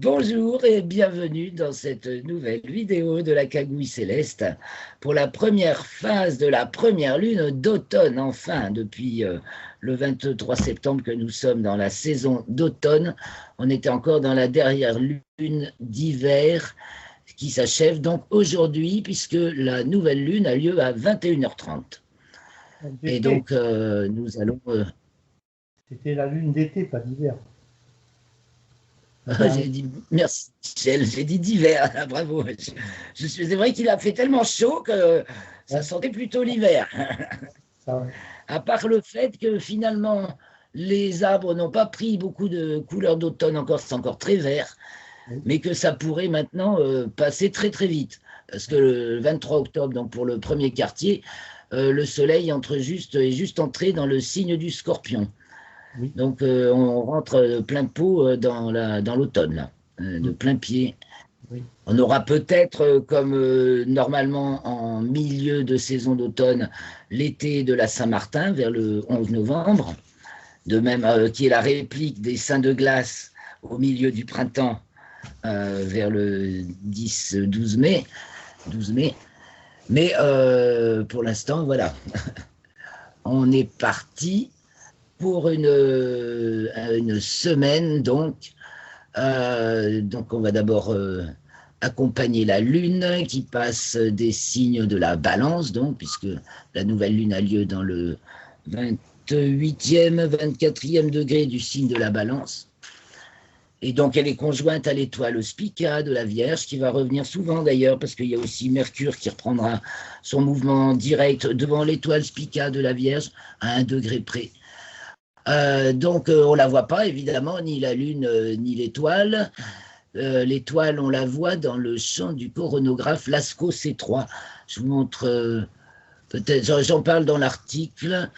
Bonjour et bienvenue dans cette nouvelle vidéo de la Cagouille Céleste pour la première phase de la première lune d'automne, enfin, depuis le 23 septembre que nous sommes dans la saison d'automne. On était encore dans la dernière lune d'hiver qui s'achève donc aujourd'hui puisque la nouvelle lune a lieu à 21h30. Et donc nous allons... C'était la lune d'été, pas d'hiver. J'ai dit, merci Michel, j'ai dit d'hiver, bravo. C'est vrai qu'il a fait tellement chaud que ça sentait plutôt l'hiver. À part le fait que finalement, les arbres n'ont pas pris beaucoup de couleurs d'automne encore, c'est encore très vert, mais que ça pourrait maintenant passer très très vite. Parce que le 23 octobre, donc pour le premier quartier, le soleil est juste entré dans le signe du Scorpion. Oui. Donc on rentre plein pot dans l'automne, de plein pied. Oui. On aura peut-être, comme normalement en milieu de saison d'automne, l'été de la Saint-Martin vers le 11 novembre, de même qui est la réplique des Saints de glace au milieu du printemps vers le 10-12 mai. 12 mai. Mais pour l'instant, voilà, on est parti pour une semaine, donc on va d'abord accompagner la Lune qui passe des signes de la Balance, donc, puisque la nouvelle Lune a lieu dans le 28e, 24e degré du signe de la Balance. Et donc, elle est conjointe à l'étoile Spica de la Vierge, qui va revenir souvent d'ailleurs, parce qu'il y a aussi Mercure qui reprendra son mouvement direct devant l'étoile Spica de la Vierge à 1 degré près. Donc on ne la voit pas évidemment, ni la lune ni l'étoile. L'étoile on la voit dans le champ du coronographe Lascaux C3. Je vous montre peut-être, j'en parle dans l'article.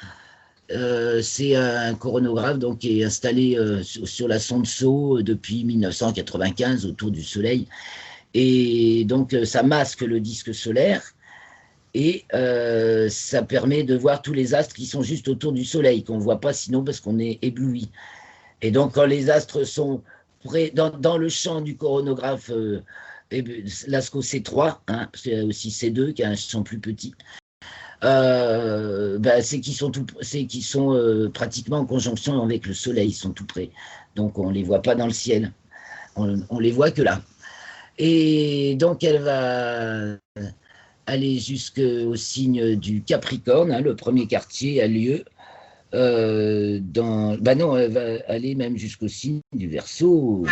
C'est un coronographe donc, qui est installé sur la sonde SO depuis 1995 autour du Soleil. Et donc ça masque le disque solaire. Et ça permet de voir tous les astres qui sont juste autour du Soleil, qu'on ne voit pas sinon parce qu'on est ébloui. Et donc, quand les astres sont près, dans le champ du coronographe Lascaux C3, hein, c'est aussi C2 qui a un champ plus petit, c'est qu'ils sont pratiquement en conjonction avec le Soleil, ils sont tout près. Donc, on ne les voit pas dans le ciel, on les voit que là. Et donc, elle va aller jusqu'au signe du Capricorne, hein, le premier quartier a lieu elle va aller même jusqu'au signe du Verseau.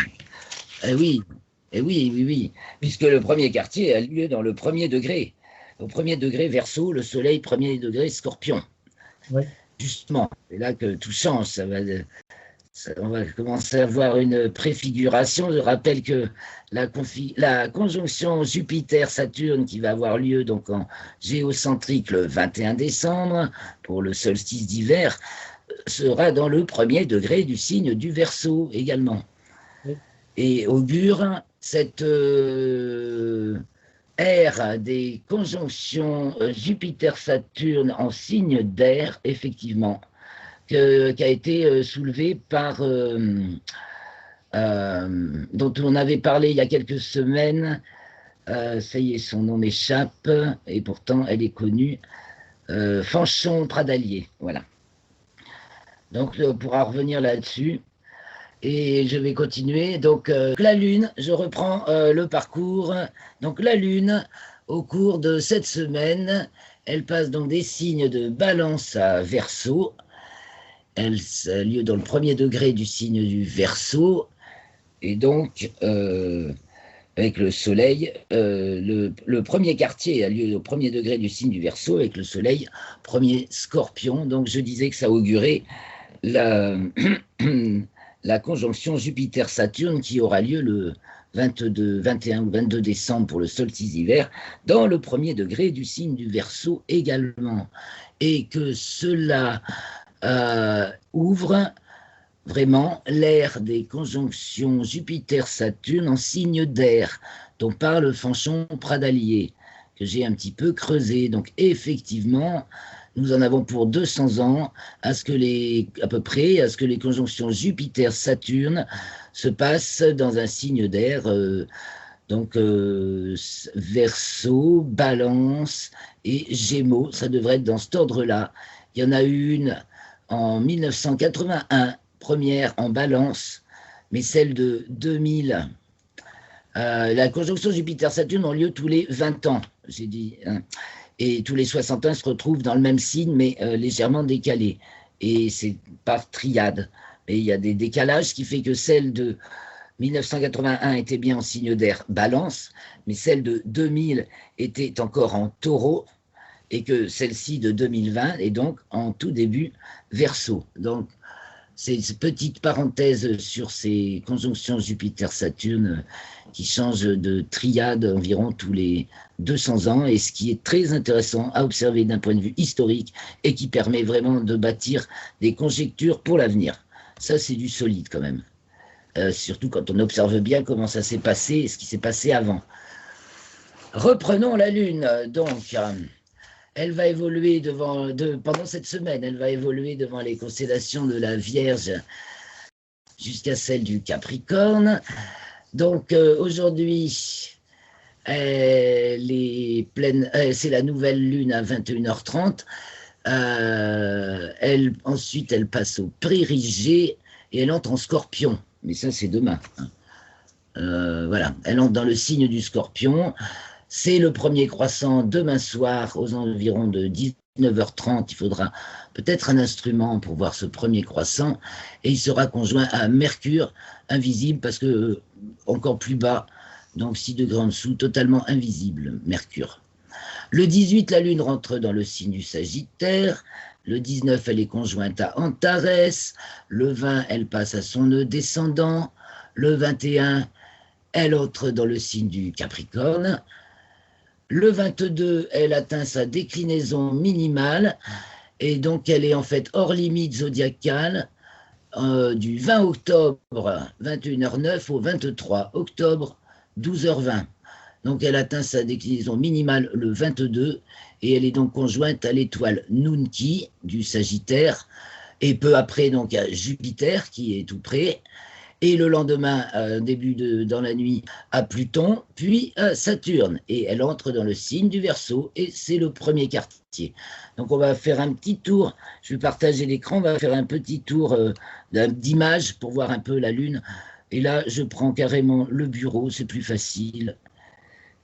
Oui, puisque le premier quartier a lieu dans le premier degré. Au premier degré Verseau, le Soleil, premier degré Scorpion. Oui. Justement, c'est là que tout change, on va commencer à voir une préfiguration. Je rappelle que la conjonction Jupiter-Saturne qui va avoir lieu donc en géocentrique le 21 décembre pour le solstice d'hiver sera dans le premier degré du signe du Verseau également. Oui. Et augure cette ère des conjonctions Jupiter-Saturne en signe d'air, effectivement, qui a été soulevé par, dont on avait parlé il y a quelques semaines, ça y est, son nom m'échappe, et pourtant elle est connue, Fanchon-Pradalier, voilà. Donc on pourra revenir là-dessus, et je vais continuer. Donc la Lune, je reprends le parcours, donc la Lune, au cours de cette semaine, elle passe donc des signes de Balance à Verseau. Elle a lieu dans le premier degré du signe du Verseau, et donc avec le Soleil, le premier quartier a lieu au premier degré du signe du Verseau, avec le Soleil, premier Scorpion. Donc je disais que ça augurait la conjonction Jupiter-Saturne qui aura lieu le 21 ou 22 décembre pour le solstice d'hiver, dans le premier degré du signe du Verseau également. Et que cela ouvre vraiment l'ère des conjonctions Jupiter-Saturne en signe d'air, dont parle Fanchon-Pradalier, que j'ai un petit peu creusé. Donc effectivement, nous en avons pour 200 ans à peu près, à ce que les conjonctions Jupiter-Saturne se passe dans un signe d'air, donc Verseau, Balance et Gémeaux, ça devrait être dans cet ordre-là. Il y en a une en 1981, première en Balance, mais celle de 2000. La conjonction Jupiter-Saturne ont lieu tous les 20 ans, j'ai dit, hein, et tous les 60 ans se retrouvent dans le même signe, mais légèrement décalés. Et c'est par triade. Et il y a des décalages, ce qui fait que celle de 1981 était bien en signe d'air Balance, mais celle de 2000 était encore en Taureau, et que celle-ci de 2020 est donc en tout début Verseau. Donc, c'est une petite parenthèse sur ces conjonctions Jupiter-Saturne qui changent de triade environ tous les 200 ans, et ce qui est très intéressant à observer d'un point de vue historique et qui permet vraiment de bâtir des conjectures pour l'avenir. Ça, c'est du solide quand même. Surtout quand on observe bien comment ça s'est passé et ce qui s'est passé avant. Reprenons la Lune, donc. Elle va évoluer pendant cette semaine, elle va évoluer devant les constellations de la Vierge jusqu'à celle du Capricorne. Donc aujourd'hui, c'est la nouvelle lune à 21h30. Ensuite, elle passe au Prérigé et elle entre en Scorpion. Mais ça, c'est demain. Voilà, elle entre dans le signe du Scorpion. C'est le premier croissant demain soir aux environs de 19h30. Il faudra peut-être un instrument pour voir ce premier croissant. Et il sera conjoint à Mercure, invisible parce que encore plus bas, donc 6 degrés en dessous, totalement invisible, Mercure. Le 18, la Lune rentre dans le signe du Sagittaire. Le 19, elle est conjointe à Antares. Le 20, elle passe à son nœud descendant. Le 21, elle entre dans le signe du Capricorne. Le 22, elle atteint sa déclinaison minimale et donc elle est en fait hors limite zodiacale du 20 octobre 21h09 au 23 octobre 12h20. Donc elle atteint sa déclinaison minimale le 22 et elle est donc conjointe à l'étoile Nunki du Sagittaire et peu après donc à Jupiter qui est tout près. Et le lendemain, dans la nuit, à Pluton, puis à Saturne. Et elle entre dans le signe du Verseau, et c'est le premier quartier. Donc on va faire un petit tour, je vais partager l'écran, on va faire un petit tour d'images pour voir un peu la Lune. Et là, je prends carrément le bureau, c'est plus facile.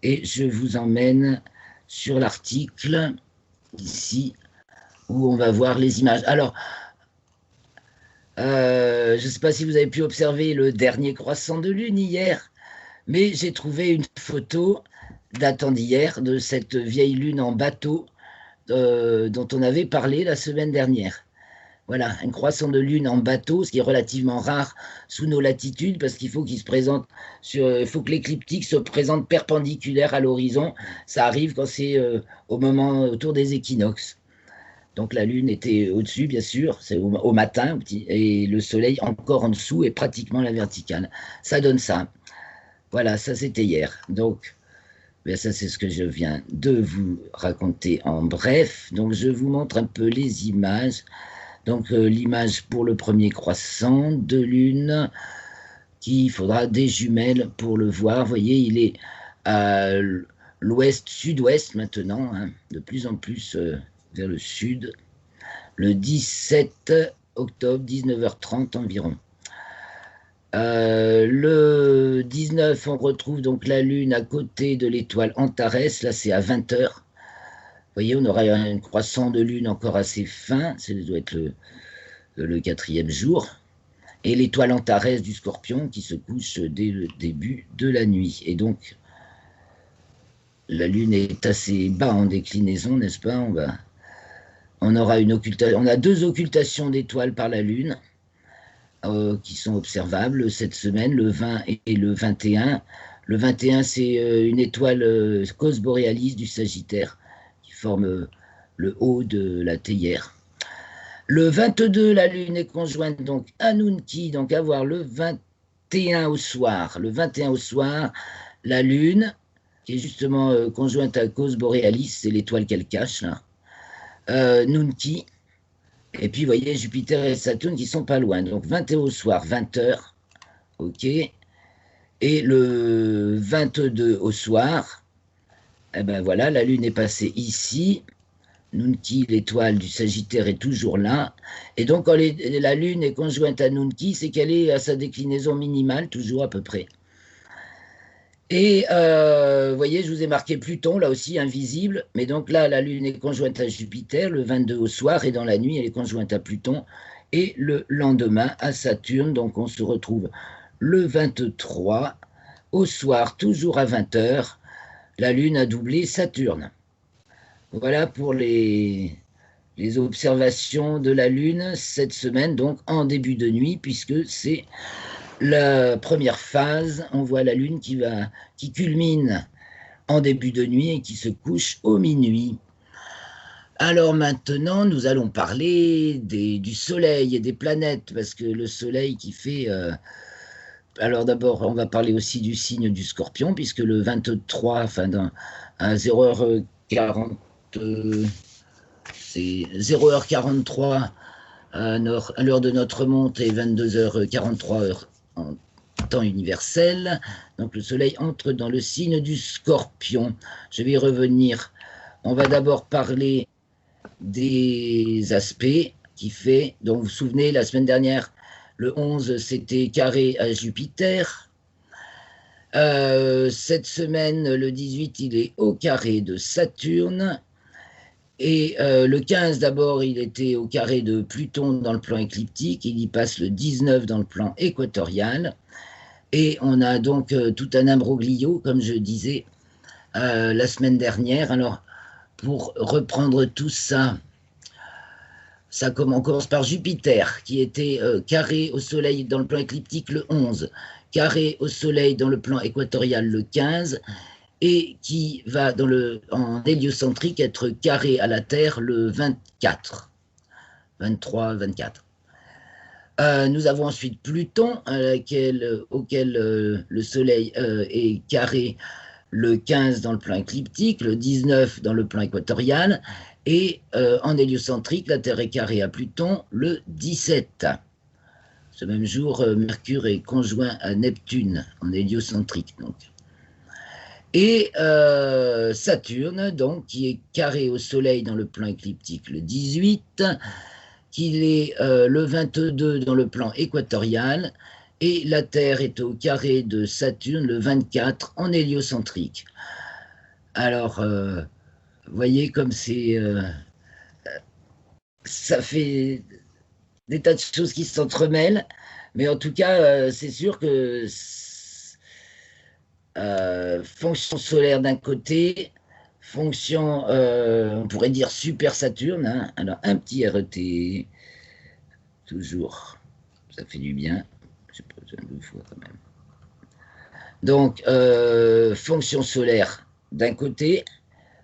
Et je vous emmène sur l'article, ici, où on va voir les images. Alors, je ne sais pas si vous avez pu observer le dernier croissant de lune hier, mais j'ai trouvé une photo datant d'hier de cette vieille lune en bateau dont on avait parlé la semaine dernière. Voilà, un croissant de lune en bateau, ce qui est relativement rare sous nos latitudes, parce qu'il faut qu'il se présente il faut que l'écliptique se présente perpendiculaire à l'horizon. Ça arrive quand c'est autour des équinoxes. Donc la Lune était au-dessus, bien sûr, c'est au matin, et le Soleil encore en dessous et pratiquement la verticale. Ça donne ça. Voilà, ça c'était hier. Donc, ben ça c'est ce que je viens de vous raconter en bref. Donc je vous montre un peu les images. Donc l'image pour le premier croissant de Lune, qu'il faudra des jumelles pour le voir. Vous voyez, il est à l'ouest-sud-ouest maintenant, hein, de plus en plus vers le sud, le 17 octobre, 19h30 environ. Le 19, on retrouve donc la Lune à côté de l'étoile Antares, là c'est à 20h. Vous voyez, on aura un croissant de Lune encore assez fin, ça doit être le 4e jour. Et l'étoile Antares du Scorpion qui se couche dès le début de la nuit. Et donc, la Lune est assez bas en déclinaison, n'est-ce pas? On a 2 occultations d'étoiles par la Lune qui sont observables cette semaine, le 20 et le 21. Le 21, c'est une étoile Cos Borealis du Sagittaire qui forme le haut de la théière. Le 22, la Lune est conjointe donc à Nunki, donc à voir le 21 au soir. Le 21 au soir, la Lune, qui est justement conjointe à Cos Borealis, c'est l'étoile qu'elle cache là. Nunki, et puis vous voyez Jupiter et Saturne qui sont pas loin, donc 21 au soir, 20h ok. Et le 22 au soir, eh ben voilà, la Lune est passée ici. Nunki, l'étoile du Sagittaire, est toujours là. Et donc, quand la Lune est conjointe à Nunki, c'est qu'elle est à sa déclinaison minimale, toujours à peu près. Et vous voyez, je vous ai marqué Pluton, là aussi invisible. Mais donc là, la Lune est conjointe à Jupiter le 22 au soir, et dans la nuit, elle est conjointe à Pluton. Et le lendemain, à Saturne. Donc, on se retrouve le 23 au soir, toujours à 20h. La Lune a doublé Saturne. Voilà pour les observations de la Lune cette semaine, donc en début de nuit, puisque c'est la première phase. On voit la Lune qui culmine en début de nuit et qui se couche au minuit. Alors maintenant, nous allons parler du Soleil et des planètes, parce que le Soleil qui fait... alors d'abord, on va parler aussi du signe du Scorpion, puisque le 23, à 0h40, c'est 0h43 à l'heure de notre monte et 22h43 en temps universel. Donc le Soleil entre dans le signe du Scorpion. Je vais y revenir. On va d'abord parler des aspects qui fait. Donc vous vous souvenez, la semaine dernière, le 11, c'était carré à Jupiter. Cette semaine, le 18, il est au carré de Saturne. Et le 15, d'abord, il était au carré de Pluton dans le plan écliptique. Il y passe le 19 dans le plan équatorial. Et on a donc tout un imbroglio, comme je disais la semaine dernière. Alors, pour reprendre tout ça, on commence par Jupiter, qui était carré au Soleil dans le plan écliptique le 11, carré au Soleil dans le plan équatorial le 15, et qui va en héliocentrique être carré à la Terre le 24, 23, 24. Nous avons ensuite Pluton, auquel le Soleil est carré le 15 dans le plan écliptique, le 19 dans le plan équatorial, et en héliocentrique, la Terre est carrée à Pluton le 17. Ce même jour, Mercure est conjoint à Neptune en héliocentrique, donc. Et Saturne, donc, qui est carré au Soleil dans le plan écliptique le 18, qu'il est le 22 dans le plan équatorial, et la Terre est au carré de Saturne le 24 en héliocentrique. Alors, vous voyez comme ça fait des tas de choses qui s'entremêlent, mais en tout cas, c'est sûr que fonction solaire d'un côté, fonction, on pourrait dire super Saturne, hein. Alors un petit RET, toujours, ça fait du bien, j'ai pas besoin de 2 fois quand même. Donc, fonction solaire d'un côté,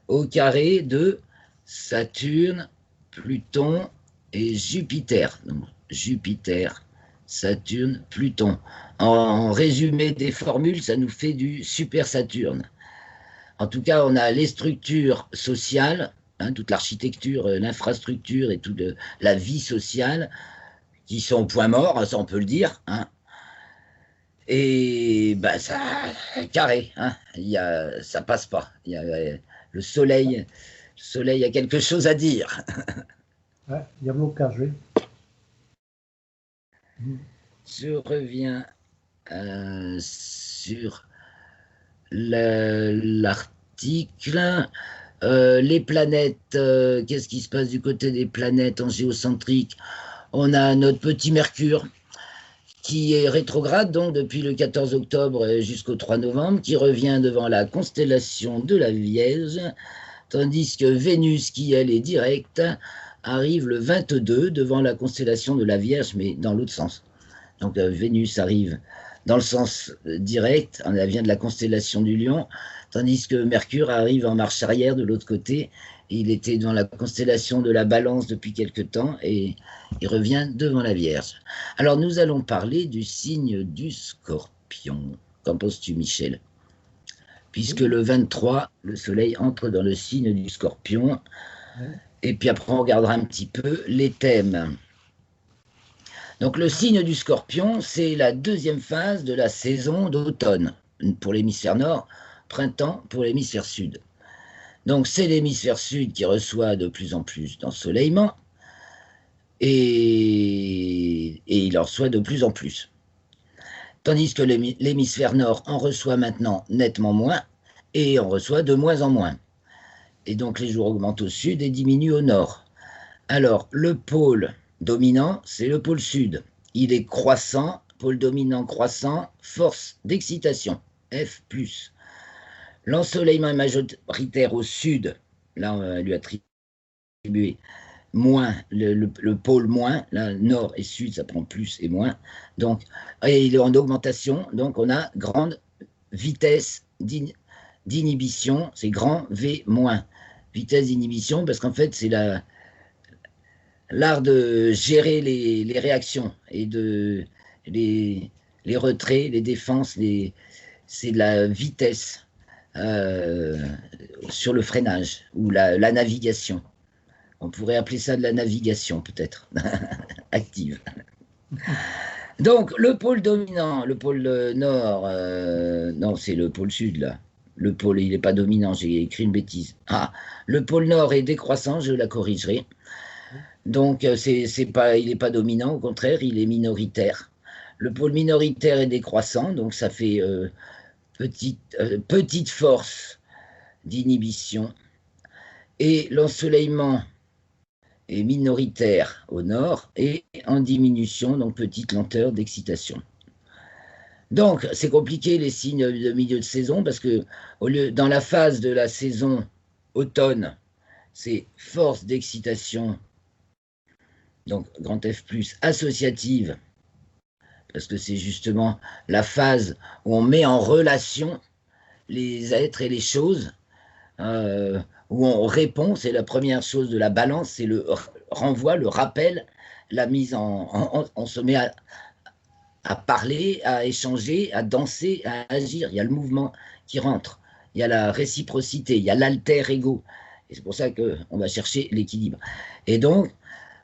au carré de Saturne, Pluton et Jupiter. Donc, Jupiter, Saturne, Pluton. En résumé des formules, ça nous fait du super Saturne. En tout cas, on a les structures sociales, hein, toute l'architecture, l'infrastructure et toute la vie sociale qui sont au point mort, ça on peut le dire, hein. Et ben ça, carré, hein, ça passe pas. Le soleil a quelque chose à dire. Ouais, il y a blocage, oui. Je reviens sur l'article. Les planètes, qu'est-ce qui se passe du côté des planètes en géocentrique? On a notre petit Mercure qui est rétrograde, donc depuis le 14 octobre jusqu'au 3 novembre, qui revient devant la constellation de la Vierge, tandis que Vénus, qui elle est directe, arrive le 22 devant la constellation de la Vierge, mais dans l'autre sens. Donc Vénus arrive dans le sens direct, elle vient de la constellation du Lion, tandis que Mercure arrive en marche arrière de l'autre côté. Il était dans la constellation de la Balance depuis quelque temps et il revient devant la Vierge. Alors nous allons parler du signe du Scorpion. Qu'en penses-tu, Michel? Puisque le 23, le Soleil entre dans le signe du Scorpion. Et puis après, on regardera un petit peu les thèmes. Donc le signe du Scorpion, c'est la deuxième phase de la saison d'automne pour l'hémisphère nord, printemps pour l'hémisphère sud. Donc c'est l'hémisphère sud qui reçoit de plus en plus d'ensoleillement et il en reçoit de plus en plus. Tandis que l'hémisphère nord en reçoit maintenant nettement moins et en reçoit de moins en moins. Et donc les jours augmentent au sud et diminuent au nord. Alors le pôle dominant, c'est le pôle sud. Il est croissant, pôle dominant croissant, force d'excitation, F+. L'ensoleillement est majoritaire au sud, là on va lui attribuer moins, le pôle moins, là, nord et sud, ça prend plus et moins. Donc, et il est en augmentation, donc on a grande vitesse d'inhibition, c'est grand V-. Vitesse d'inhibition, parce qu'en fait, c'est l'art de gérer les réactions et les retraits, les défenses, c'est de la vitesse sur le freinage ou la navigation. On pourrait appeler ça de la navigation, peut-être, active. Donc, le pôle dominant, le pôle nord, non, c'est le pôle sud, là. Le pôle, il n'est pas dominant, j'ai écrit une bêtise. Ah, le pôle nord est décroissant, je la corrigerai. Donc, il n'est pas dominant, au contraire, il est minoritaire. Le pôle minoritaire est décroissant, donc ça fait petite force d'inhibition. Et l'ensoleillement est minoritaire au nord et en diminution, donc petite lenteur d'excitation. Donc, c'est compliqué les signes de milieu de saison parce que dans la phase de la saison automne, c'est force d'excitation, donc grand F+, associative, parce que c'est justement la phase où on met en relation les êtres et les choses, où on répond, c'est la première chose de la balance, c'est le renvoi, le rappel, la mise on se met à parler, à échanger, à danser, à agir. Il y a le mouvement qui rentre, il y a la réciprocité, il y a l'alter ego. Et c'est pour ça qu'on va chercher l'équilibre. Et donc,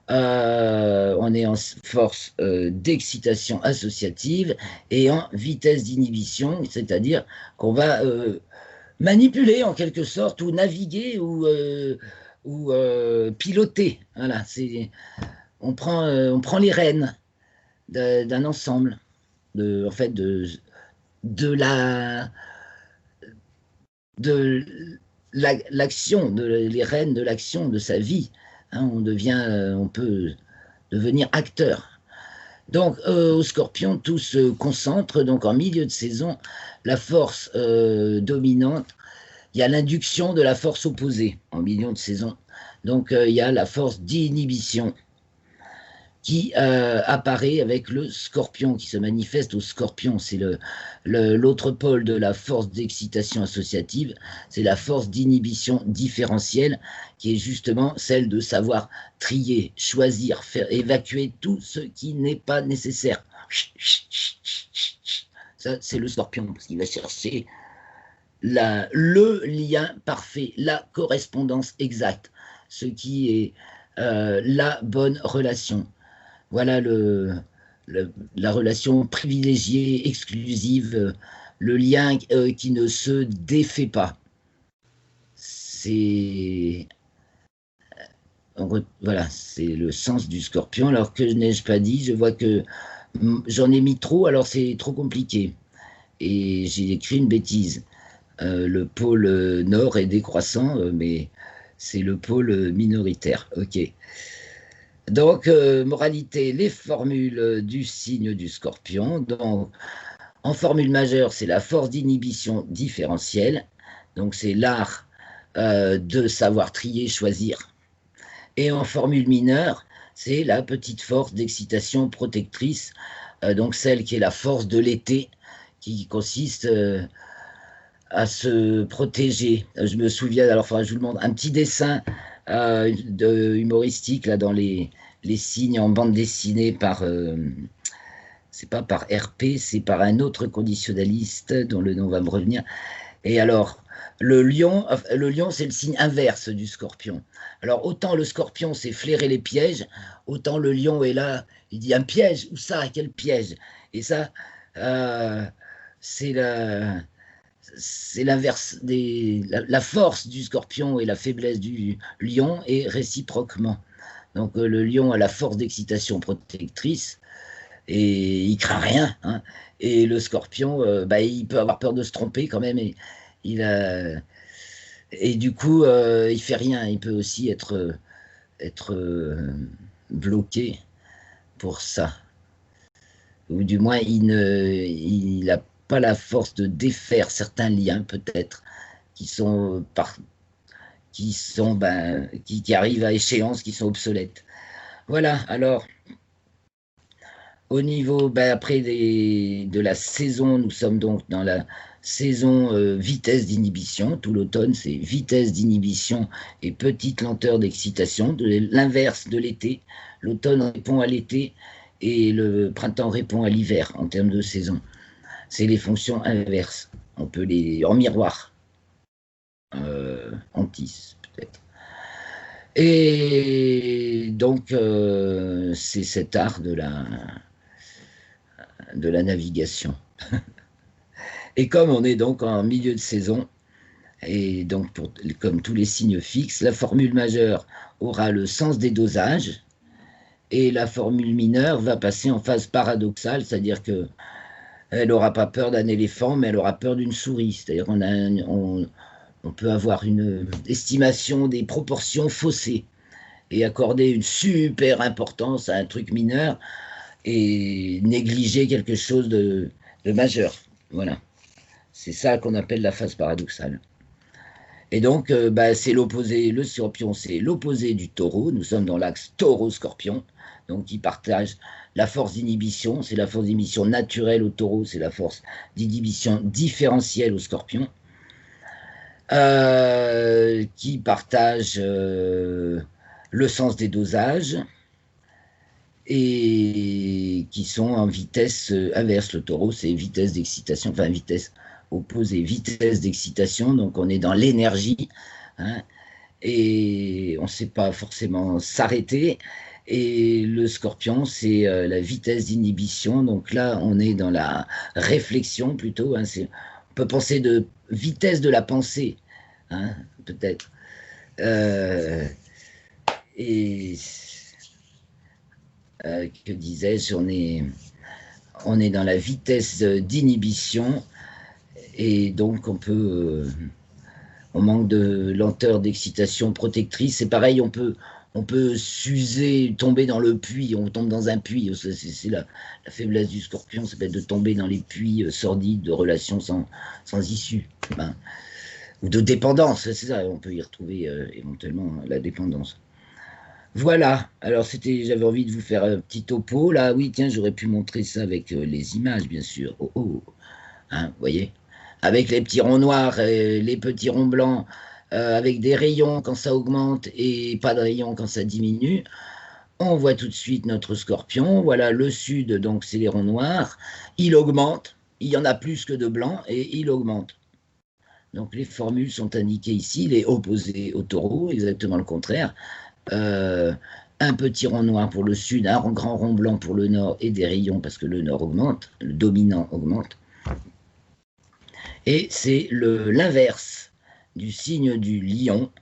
on est en force d'excitation associative et en vitesse d'inhibition, c'est-à-dire qu'on va manipuler en quelque sorte ou naviguer ou piloter. Voilà, on prend les rênes d'un ensemble, de l'action, les rênes de l'action de sa vie. Hein, on peut devenir acteur. Donc, au Scorpion, tout se concentre. Donc, en milieu de saison, la force dominante, il y a l'induction de la force opposée en milieu de saison. Donc, il y a la force d'inhibition qui apparaît avec le Scorpion, qui se manifeste au Scorpion. C'est l'autre pôle de la force d'excitation associative, c'est la force d'inhibition différentielle, qui est justement celle de savoir trier, choisir, faire évacuer tout ce qui n'est pas nécessaire. Ça, c'est le Scorpion, parce qu'il va chercher le lien parfait, la correspondance exacte, ce qui est la bonne relation. Voilà la relation privilégiée, exclusive, le lien qui ne se défait pas. Voilà, c'est le sens du Scorpion. Alors que n'ai-je pas dit? Je vois que j'en ai mis trop, alors c'est trop compliqué. Et j'ai écrit une bêtise. Le pôle nord est décroissant, mais c'est le pôle minoritaire. Ok. Donc, moralité, les formules du signe du Scorpion. Donc, en formule majeure, c'est la force d'inhibition différentielle. Donc, c'est l'art de savoir trier, choisir. Et en formule mineure, c'est la petite force d'excitation protectrice, donc celle qui est la force de l'été, qui consiste à se protéger. Je me souviens, alors je vous demande un petit dessin humoristique là dans les signes en bande dessinée par c'est pas par RP, c'est par un autre conditionnaliste dont le nom va me revenir. Et alors le lion, c'est le signe inverse du scorpion. Alors, autant le scorpion, c'est flairer les pièges, autant le lion est là, il dit un piège, où ça, quel piège? Et ça, c'est l'inverse la force du scorpion et la faiblesse du lion, et réciproquement. Donc, le lion a la force d'excitation protectrice, et il craint rien, hein. Et le scorpion, il peut avoir peur de se tromper quand même, et du coup, il fait rien. Il peut aussi être bloqué pour ça, ou du moins il n'a pas la force de défaire certains liens peut-être qui arrivent à échéance, qui sont obsolètes. Voilà. Alors, au niveau, après de la saison, nous sommes donc dans la saison vitesse d'inhibition. Tout l'automne, c'est vitesse d'inhibition et petite lenteur d'excitation, l'inverse de l'été. L'automne répond à l'été et le printemps répond à l'hiver en termes de saison. C'est les fonctions inverses. On peut en miroir, en tisse peut-être. Et donc, c'est cet art de la navigation. Et comme on est donc en milieu de saison, et donc comme tous les signes fixes, la formule majeure aura le sens des dosages, et la formule mineure va passer en phase paradoxale, c'est-à-dire que elle n'aura pas peur d'un éléphant, mais elle aura peur d'une souris. C'est-à-dire on peut avoir une estimation des proportions faussées et accorder une super importance à un truc mineur et négliger quelque chose de majeur. Voilà. C'est ça qu'on appelle la phase paradoxale. Et donc, c'est l'opposé. Le scorpion, c'est l'opposé du taureau. Nous sommes dans l'axe taureau-scorpion. Donc, ils partagent la force d'inhibition. C'est la force d'inhibition naturelle au taureau. C'est la force d'inhibition différentielle au scorpion. Qui partagent le sens des dosages et qui sont en vitesse inverse. Le taureau, c'est vitesse d'excitation, enfin vitesse opposée, vitesse d'excitation, donc on est dans l'énergie, hein, et on ne sait pas forcément s'arrêter. Et le scorpion, c'est la vitesse d'inhibition, donc là on est dans la réflexion plutôt, hein, on peut penser de vitesse de la pensée, hein, peut-être. Et que disais-je, on est dans la vitesse d'inhibition, et donc on manque de lenteur d'excitation protectrice. C'est pareil, on peut s'user, tomber dans le puits, on tombe dans un puits. C'est la faiblesse du scorpion, ça peut être de tomber dans les puits sordides de relations sans issue, ou de dépendance, c'est ça, on peut y retrouver éventuellement la dépendance. Voilà, alors j'avais envie de vous faire un petit topo, là, oui, tiens, j'aurais pu montrer ça avec les images, bien sûr, hein, vous voyez, avec les petits ronds noirs, les petits ronds blancs, avec des rayons quand ça augmente et pas de rayons quand ça diminue. On voit tout de suite notre scorpion, voilà, le sud, donc c'est les ronds noirs, il augmente, il y en a plus que de blancs, et il augmente. Donc les formules sont indiquées ici, il est opposé au taureau, exactement le contraire. Un petit rond noir pour le sud, un grand rond blanc pour le nord, et des rayons parce que le nord augmente, le dominant augmente. Et c'est l'inverse du signe du lion,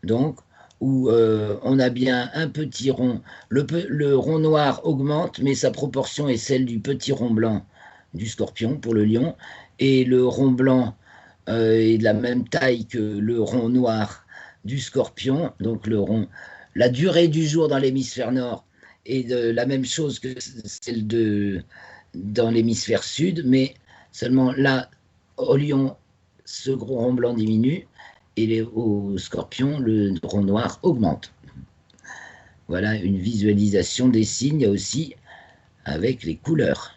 donc, où on a bien un petit rond. Le rond noir augmente, mais sa proportion est celle du petit rond blanc du scorpion pour le lion, et le rond blanc est de la même taille que le rond noir du scorpion, donc la durée du jour dans l'hémisphère nord est de la même chose que celle dans l'hémisphère sud, mais seulement là, au lion, ce gros rond blanc diminue, et au scorpion, le rond noir augmente. Voilà une visualisation des signes aussi avec les couleurs.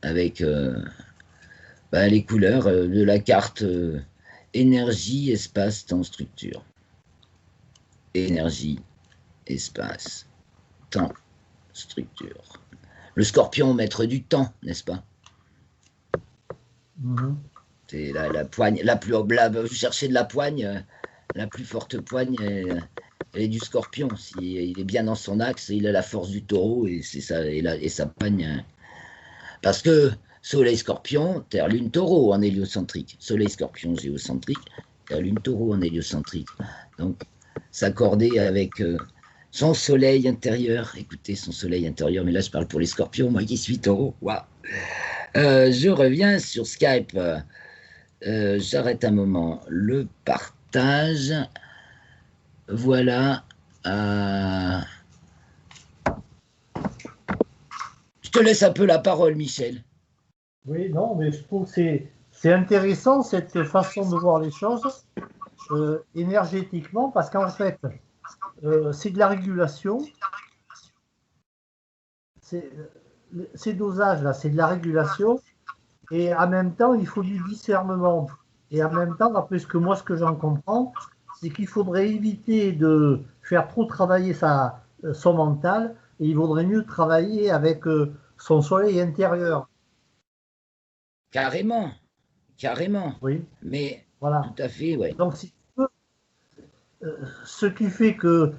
Avec les couleurs de la carte énergie, espace, temps, structure. Énergie, espace, temps, structure. Le scorpion, maître du temps, n'est-ce pas? C'est la poigne, vous cherchez de la poigne, la plus forte poigne, elle est du Scorpion. Il est bien dans son axe, il a la force du Taureau et c'est ça, et sa poigne. Parce que Soleil Scorpion, Terre Lune Taureau en héliocentrique. Soleil Scorpion géocentrique, Terre Lune Taureau en héliocentrique. Donc s'accorder avec son soleil intérieur. Écoutez, son soleil intérieur, mais là je parle pour les Scorpions, moi qui suis Taureau. Waouh. Je reviens sur Skype. J'arrête un moment le partage. Voilà. Je te laisse un peu la parole, Michel. Oui, non, mais je trouve que c'est intéressant cette façon de voir les choses énergétiquement, parce qu'en fait, c'est de la régulation. Ces dosages-là, c'est de la régulation. Et en même temps, il faut du discernement. Et en même temps, après ce que j'en comprends, c'est qu'il faudrait éviter de faire trop travailler son mental, et il vaudrait mieux travailler avec son soleil intérieur. Carrément, carrément. Oui. Mais voilà. Tout à fait, ouais. Donc, si tu veux, ce qui fait que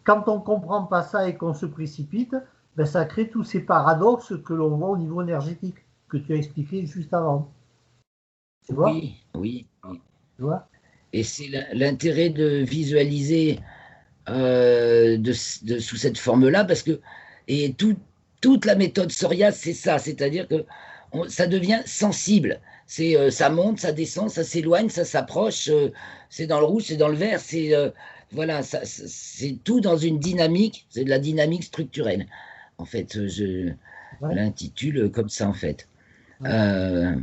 quand on ne comprend pas ça et qu'on se précipite, ben, ça crée tous ces paradoxes que l'on voit au niveau énergétique, que tu as expliqué juste avant. Tu vois ? Oui. Tu vois ? Et c'est l'intérêt de visualiser sous cette forme-là, parce que toute la méthode Soria, c'est ça, c'est-à-dire que ça devient sensible. Ça monte, ça descend, ça s'éloigne, ça s'approche, c'est dans le rouge, c'est dans le vert, voilà, c'est tout dans une dynamique, c'est de la dynamique structurelle. En fait, je l'intitule comme ça, en fait. Ouais.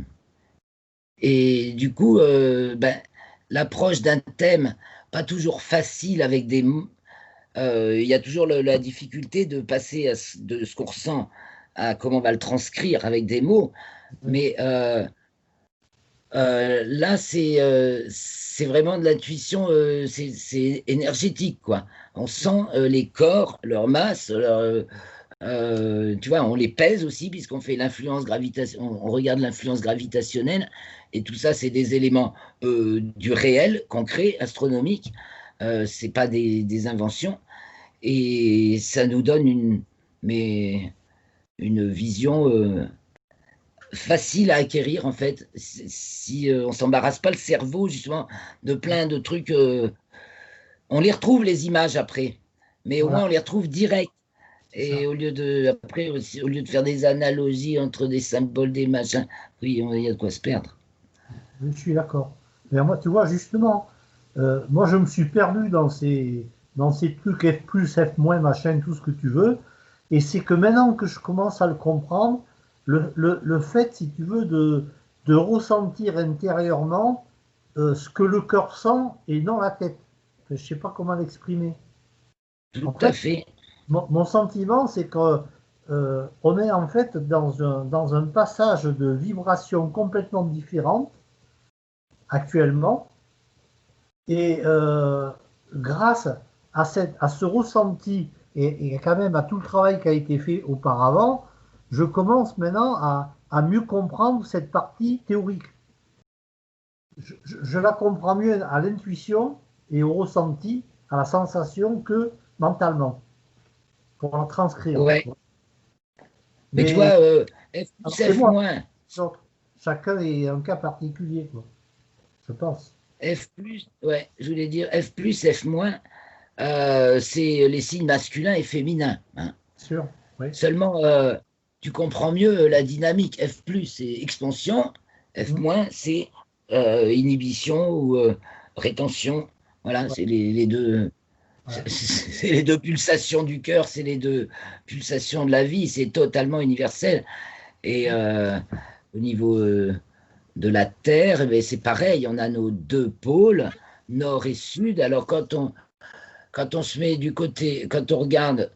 Et du coup, l'approche d'un thème pas toujours facile avec des mots, il y a toujours la difficulté de passer de ce qu'on ressent à comment on va le transcrire avec des mots. Mais là, c'est vraiment de l'intuition, c'est énergétique, quoi. On sent les corps, leur masse, tu vois, on les pèse aussi, puisqu'on fait l'influence gravitationnelle, on regarde l'influence gravitationnelle, et tout ça, c'est des éléments du réel, concret, astronomique. C'est pas des inventions. Et ça nous donne une vision facile à acquérir, en fait, si on s'embarrasse pas le cerveau, justement, de plein de trucs. On les retrouve, les images, après, mais au moins, on les retrouve direct. Et au lieu de faire des analogies entre des symboles, des machins, oui, il y a de quoi se perdre. Je suis d'accord. Mais moi, tu vois, justement, moi, je me suis perdu dans ces trucs F+, F-, machin, tout ce que tu veux. Et c'est que maintenant que je commence à le comprendre, le fait, si tu veux, de ressentir intérieurement ce que le cœur sent et non la tête. Je ne sais pas comment l'exprimer. Tout à fait. Mon sentiment, c'est que on est en fait dans un passage de vibrations complètement différentes actuellement, et grâce à ce ressenti et quand même à tout le travail qui a été fait auparavant, je commence maintenant à mieux comprendre cette partie théorique. Je la comprends mieux à l'intuition et au ressenti, à la sensation, que mentalement, pour la transcrire. Ouais. Mais tu vois, F+, F-, chacun est un cas particulier, quoi. Je pense. F+, ouais, je voulais dire F+, F-, c'est les signes masculins et féminins. Hein. Sûr, oui. Seulement, tu comprends mieux la dynamique. F+, c'est expansion, F-, c'est inhibition ou rétention. Voilà, c'est les deux. C'est les deux pulsations du cœur, c'est les deux pulsations de la vie, c'est totalement universel. Et au niveau de la Terre, eh c'est pareil, on a nos deux pôles, nord et sud. Alors quand on se met du côté, quand on regarde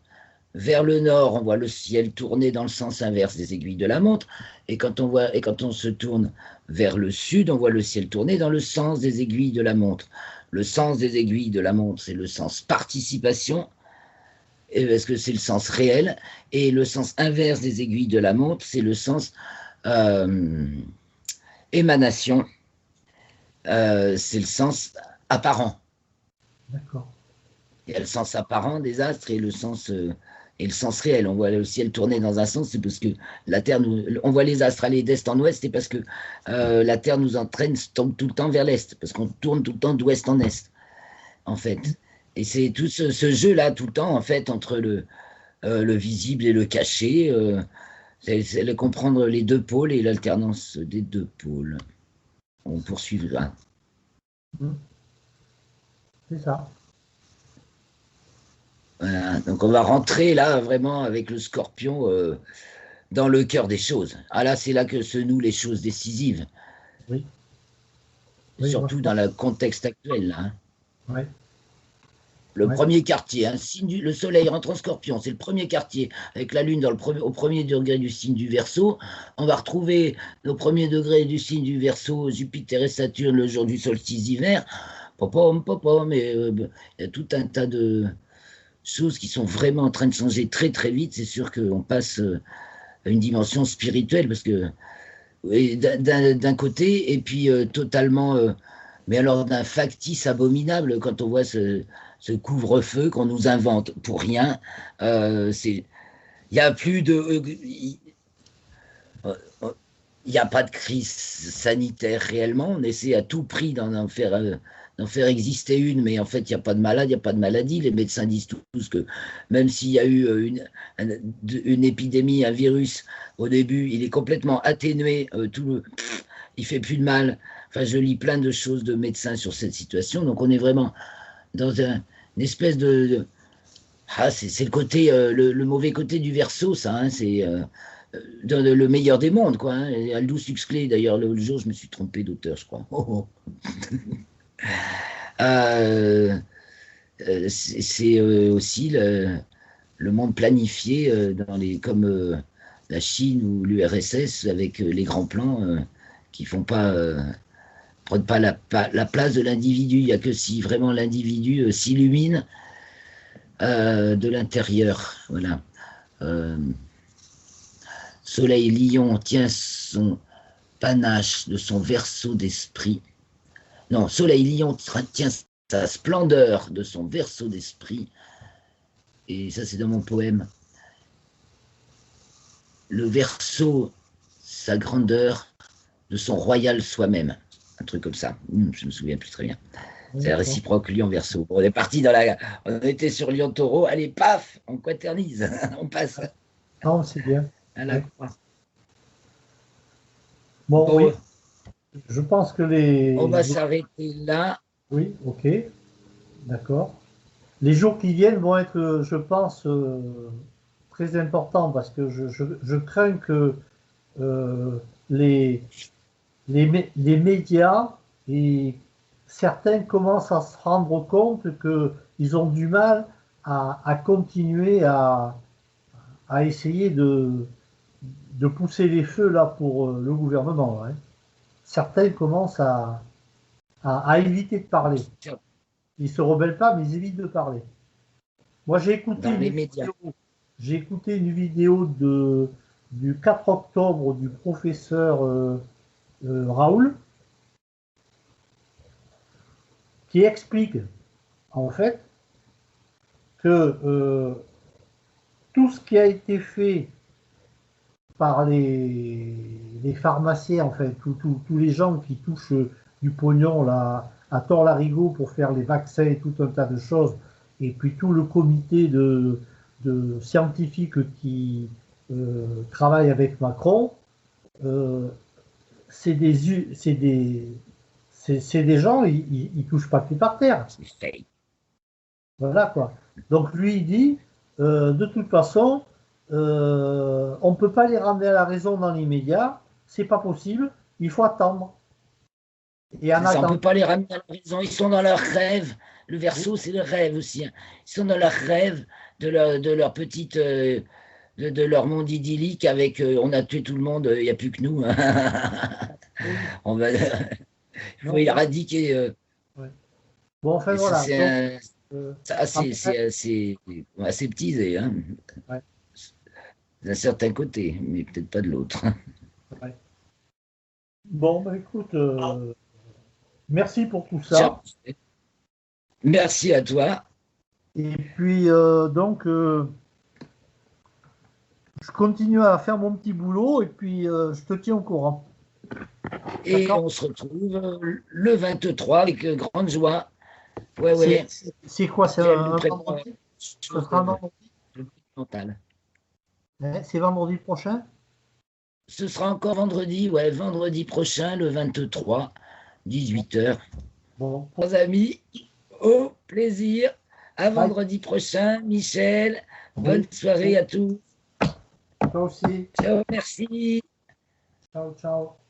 vers le nord, on voit le ciel tourner dans le sens inverse des aiguilles de la montre, et quand on se tourne vers le sud, on voit le ciel tourner dans le sens des aiguilles de la montre. Le sens des aiguilles de la montre, c'est le sens participation, parce que c'est le sens réel, et le sens inverse des aiguilles de la montre, c'est le sens émanation. c'est le sens apparent. D'accord. Il y a le sens apparent des astres et le sens réel. On voit le ciel tourner dans un sens, c'est parce que la Terre on voit les astres aller d'est en ouest, c'est parce que la Terre nous entraîne tout le temps vers l'est, parce qu'on tourne tout le temps d'ouest en est, en fait. Et c'est tout ce jeu-là, tout le temps, en fait, entre le visible et le caché. C'est de comprendre les deux pôles et l'alternance des deux pôles. On poursuivra. C'est ça. Voilà. Donc on va rentrer là vraiment avec le scorpion dans le cœur des choses. Ah là, c'est là que se nouent les choses décisives. Oui. Surtout dans le contexte actuel. Là, hein. Oui. Le premier quartier, hein, le soleil rentre en scorpion, c'est le premier quartier, avec la lune au premier degré du signe du Verseau. On va retrouver au premier degré du signe du Verseau Jupiter et Saturne le jour du solstice d'hiver. Mais il y a tout un tas de choses qui sont vraiment en train de changer très très vite. C'est sûr qu'on passe à une dimension spirituelle, parce que d'un côté, et puis totalement, mais alors d'un factice abominable quand on voit ce couvre-feu qu'on nous invente pour rien. Il n'y a plus de. Il n'y a pas de crise sanitaire réellement. On essaie à tout prix d'en faire exister une, mais en fait, il n'y a pas de malade, il n'y a pas de maladie. Les médecins disent tous que même s'il y a eu une épidémie, un virus, au début, il est complètement atténué. Il ne fait plus de mal. Enfin, je lis plein de choses de médecins sur cette situation. Donc, on est vraiment dans une espèce de c'est le côté, le mauvais côté du Verseau, ça. Hein, c'est le meilleur des mondes, quoi. Hein. Aldous Huxley, d'ailleurs, le jour, je me suis trompé d'auteur, je crois. C'est aussi le monde planifié comme la Chine ou l'URSS, avec les grands plans qui font pas prennent pas la place de l'individu. Il n'y a que si vraiment l'individu s'illumine de l'intérieur. Voilà. Soleil Lion tient son panache de son verseau d'esprit. Non, Soleil Lion tient sa splendeur de son verseau d'esprit. Et ça, c'est dans mon poème. Le verseau, sa grandeur de son royal soi-même. Un truc comme ça. Je me souviens plus très bien. C'est la réciproque Lion-Verseau. On est parti on était sur Lion-Taureau. Allez, paf, on quaternise. On passe. Non, c'est bien. À la croix. Bon, oui. Je pense que on va s'arrêter là. Oui, ok. D'accord. Les jours qui viennent vont être, je pense, très importants, parce que je crains que les médias et certains commencent à se rendre compte qu'ils ont du mal à continuer à essayer de pousser les feux là pour le gouvernement. Hein. Certains commencent à éviter de parler. Ils ne se rebellent pas, mais ils évitent de parler. Moi, j'ai écouté une vidéo du 4 octobre du professeur Raoul, qui explique en fait que tout ce qui a été fait par les pharmaciens, en fait, tous les gens qui touchent du pognon là, à tort larigot pour faire les vaccins et tout un tas de choses, et puis tout le comité de scientifiques qui travaillent avec Macron, c'est des gens, ils touchent pas pied par terre. Voilà quoi. Donc lui, il dit, de toute façon, on ne peut pas les ramener à la raison dans les médias, c'est pas possible, il faut attendre. Et on ne peut pas les ramener à la raison, ils sont dans leur rêve. Le Verseau, c'est le rêve aussi. Hein. Ils sont dans leur rêve de leur petite, de leur monde idyllique avec on a tué tout le monde, il n'y a plus que nous. On va, il faut éradiquer. Bon, enfin voilà. C'est aseptisé, hein. Ouais. D'un certain côté, mais peut-être pas de l'autre. Ouais. Bon, bah, écoute, Merci pour tout ça. Merci à toi. Et puis, donc, je continue à faire mon petit boulot et puis je te tiens au courant. Et on se retrouve le 23 avec grande joie. Ouais. C'est quoi? C'est un vendredi? Ce sera un vendredi? C'est vendredi prochain? Ce sera encore vendredi, ouais, vendredi prochain, le 23, 18h. Bon. Chers amis, au plaisir. À vendredi prochain, Michel. Bonne soirée à tous. Toi aussi. Ciao, merci. Ciao, ciao.